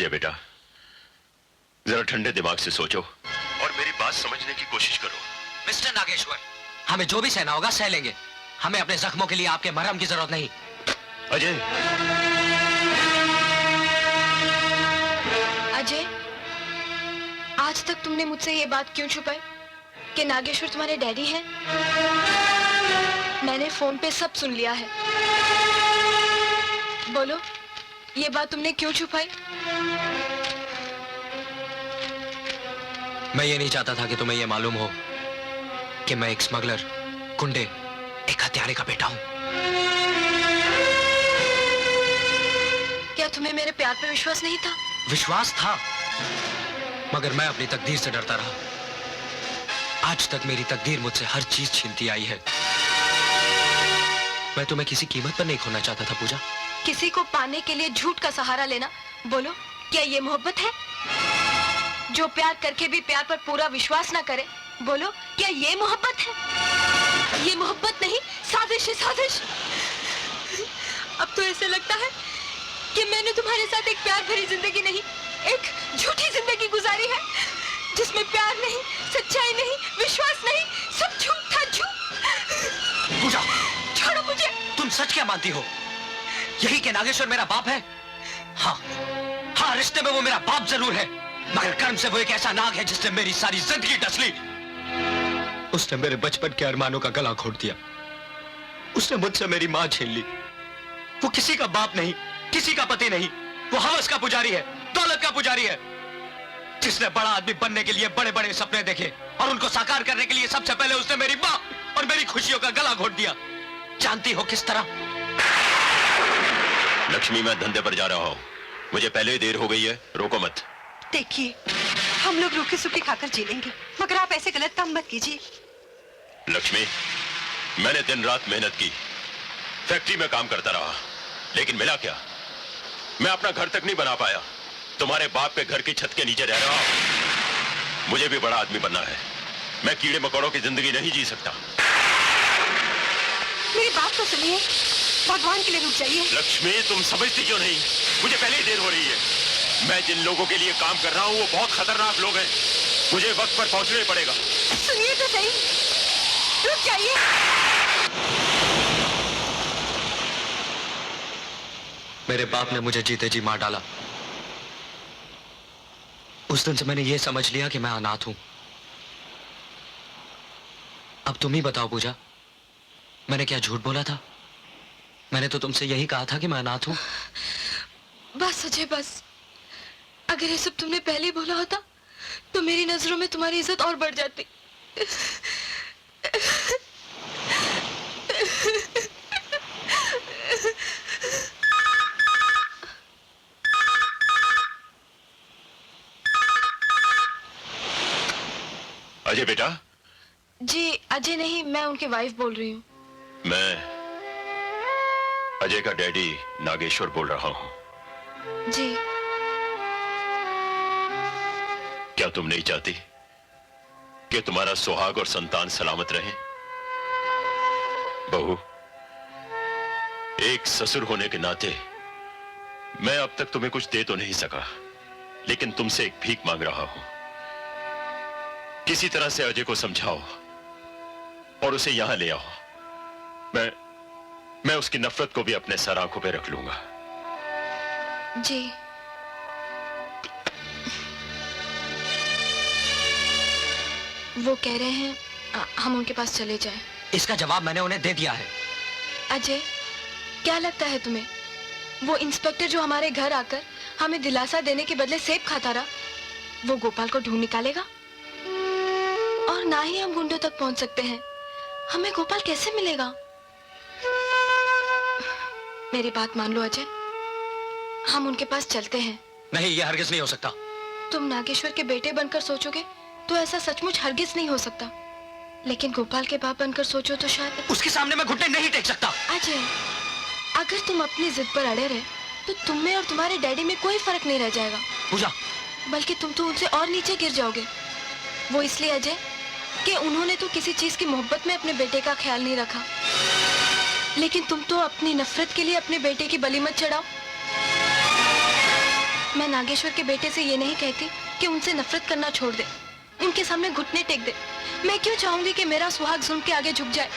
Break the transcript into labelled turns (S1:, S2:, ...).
S1: अजय बेटा, जरा ठंडे दिमाग से सोचो और मेरी बात समझने की कोशिश करो।
S2: मिस्टर नागेश्वर, हमें जो भी सहना होगा सह लेंगे। हमें अपने जख्मों के लिए आपके मरहम की जरूरत नहीं।
S1: अजय,
S3: अजय, आज तक तुमने मुझसे ये बात क्यों छुपाई कि नागेश्वर तुम्हारे डैडी हैं? मैंने फोन पे सब सुन लिया है। बोलो, ये बात तुमने क्यों छुपाई?
S2: मैं ये नहीं चाहता था कि तुम्हें ये मालूम हो कि मैं एक स्मगलर, गुंडे, एक हत्यारे का बेटा हूं।
S3: क्या तुम्हें मेरे प्यार पे विश्वास नहीं था?
S2: विश्वास था, मगर मैं अपनी तकदीर से डरता रहा। आज तक मेरी तकदीर मुझसे हर चीज छीनती आई है। मैं तुम्हें किसी कीमत पर नहीं खोना चाहता था पूजा।
S3: किसी को पाने के लिए झूठ का सहारा लेना, बोलो क्या ये मोहब्बत है? जो प्यार करके भी प्यार पर पूरा विश्वास ना करे, बोलो क्या ये मोहब्बत है? ये मोहब्बत नहीं, साजिश है, साजिश। अब तो ऐसे लगता है कि मैंने तुम्हारे साथ एक प्यार भरी जिंदगी नहीं, एक झूठी जिंदगी गुजारी है, जिसमें प्यार नहीं, सच्चाई नहीं, विश्वास नहीं, सब झूठ था, झूठ।
S2: पूजा,
S3: छोड़ो मुझे।
S2: तुम सच क्या मानती हो? यही कि नागेश्वर मेरा बाप है? हाँ, हाँ, रिश्ते में वो मेरा बाप जरूर है, मगर कर्म से वो एक ऐसा नाग है जिसने मेरी सारी जिंदगी डस ली। उसने मेरे बचपन के अरमानों का गला घोट दिया। उसने मुझसे मेरी मां छीन ली। वो किसी का बाप नहीं, किसी का पति नहीं, वो हवस का पुजारी है, दौलत का पुजारी है, जिसने बड़ा आदमी बनने के लिए बड़े बड़े सपने देखे और उनको साकार करने के लिए सबसे पहले उसने मेरी मां और मेरी खुशियों का गला घोट दिया। जानती हो किस तरह?
S1: लक्ष्मी, मैं धंधे पर जा रहा हूँ, मुझे पहले ही देर हो गई है, रोको मत।
S4: देखिए, हम लोग रूखे सूखे खाकर जी लेंगे, मगर आप ऐसे गलत काम मत कीजिए।
S1: लक्ष्मी, मैंने दिन रात मेहनत की, फैक्ट्री में काम करता रहा, लेकिन मिला क्या? मैं अपना घर तक नहीं बना पाया। तुम्हारे बाप के घर की छत के नीचे रह रहा हूं। मुझे भी बड़ा आदमी बनना है। मैं कीड़े मकोड़ों की जिंदगी नहीं जी सकता।
S4: मेरी बात तो सुनिए, भगवान के लिए रुक जाइए।
S1: लक्ष्मी, तुम समझती क्यों नहीं? मुझे पहले ही देर हो रही है। मैं जिन लोगों के लिए काम कर रहा हूं वो बहुत खतरनाक लोग हैं। मुझे वक्त पर पहुंचना ही पड़ेगा।
S4: सुनिए तो सही, रुक जाइए।
S2: मेरे बाप ने मुझे जीते जी मार डाला। उस दिन से मैंने ये समझ लिया कि मैं अनाथ हूं। अब तुम ही बताओ पूजा, मैंने क्या झूठ बोला था? मैंने तो तुमसे यही कहा था कि मैं अनाथ हूं।
S3: बस अजय, बस। अगर ये सब तुमने पहले ही बोला होता तो मेरी नजरों में तुम्हारी इज्जत और बढ़ जाती।
S1: अजय बेटा।
S3: जी अजय नहीं, मैं उनकी वाइफ बोल रही हूँ।
S1: मैं अजय का डैडी नागेश्वर बोल रहा हूँ।
S3: जी।
S1: क्या तुम नहीं चाहती कि तुम्हारा सुहाग और संतान सलामत रहे? बहू, एक ससुर होने के नाते मैं अब तक तुम्हें कुछ दे तो नहीं सका, लेकिन तुमसे एक भीख मांग रहा हूं। किसी तरह से अजय को समझाओ और उसे यहां ले आओ। मैं उसकी नफरत को भी अपने सर आंखों पे रख लूंगा।
S3: जी। वो कह रहे हैं हम उनके पास चले जाएं।
S2: इसका जवाब मैंने उन्हें दे दिया है।
S3: अजय, क्या लगता है तुम्हें वो इंस्पेक्टर जो हमारे घर आकर हमें दिलासा देने के बदले सेब खाता रहा, वो गोपाल को ढूंढ निकालेगा? और ना ही हम गुंडों तक पहुंच सकते हैं, हमें गोपाल कैसे मिलेगा? मेरी बात मान लो अजय, हम उनके पास चलते हैं।
S2: नहीं, यह हरगिज नहीं हो सकता।
S3: तुम नागेश्वर के बेटे बनकर सोचोगे तो ऐसा सचमुच हरगिज नहीं हो सकता, लेकिन गोपाल के बाप बनकर सोचो तो शायद।
S2: उसके सामने मैं घुटने नहीं टेक सकता।
S3: अजय, अगर तुम अपनी जिद पर अड़े रहे तो तुम में और तुम्हारे डैडी में कोई फर्क नहीं रह जाएगा
S2: पूजा,
S3: बल्कि तुम तो उनसे और नीचे गिर जाओगे। वो इसलिए अजय कि उन्होंने तो किसी चीज की मोहब्बत में अपने बेटे का ख्याल नहीं रखा, लेकिन तुम तो अपनी नफरत के लिए अपने बेटे की बलि मत चढ़ाओ। मैं नागेश्वर के बेटे से ये नहीं कहती कि उनसे नफरत करना छोड़ दे, उनके सामने घुटने टेक दे। मैं क्यों चाहूंगी कि मेरा सुहाग जुल्म के आगे झुक जाए?